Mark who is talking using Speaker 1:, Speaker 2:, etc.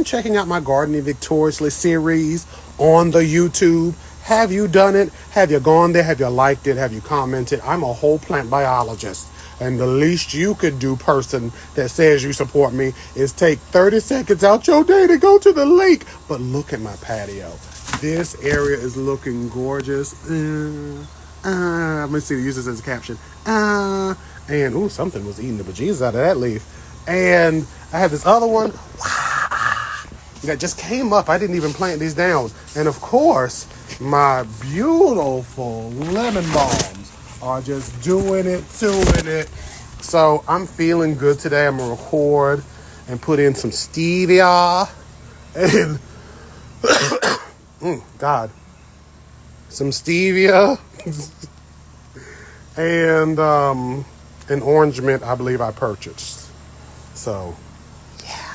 Speaker 1: checking out my Gardening Victoriously series on the YouTube? Have you done it? Have you gone there? Have you liked it? Have you commented? I'm a whole plant biologist. And the least you could do, person that says you support me, is take 30 seconds out your day to go to the lake. But look at my patio. This area is looking gorgeous. Let me see, use this as a caption. And, ooh, something was eating the bejesus out of that leaf. And I have this other one that just came up. I didn't even plant these down. And, of course, my beautiful lemon balms are just doing it. So I'm feeling good today. I'm going to record and put in some stevia. And, God, some stevia. And an orange mint I believe I purchased. So, yeah.